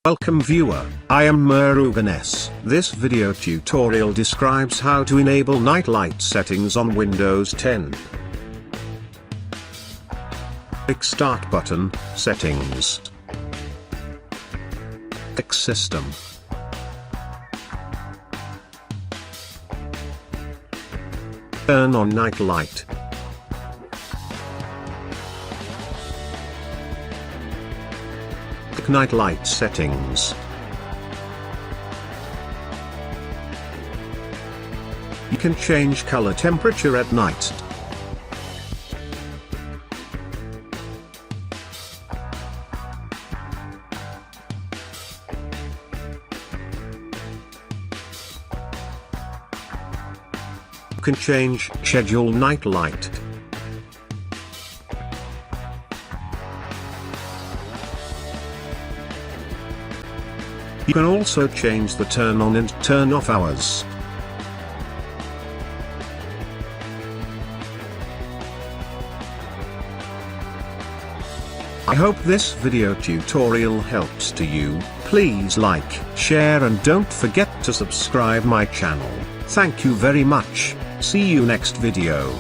Welcome viewer, I am Murugan. This video tutorial describes how to enable night light settings on Windows 10. Click Start button, Settings. Click System. Turn on night light. Night light settings. You can change color temperature at night. You can change schedule night light. You can also change the turn on and turn off hours. I hope this video tutorial helps to you. Please like, share and don't forget to subscribe my channel. Thank you very much. See you next video.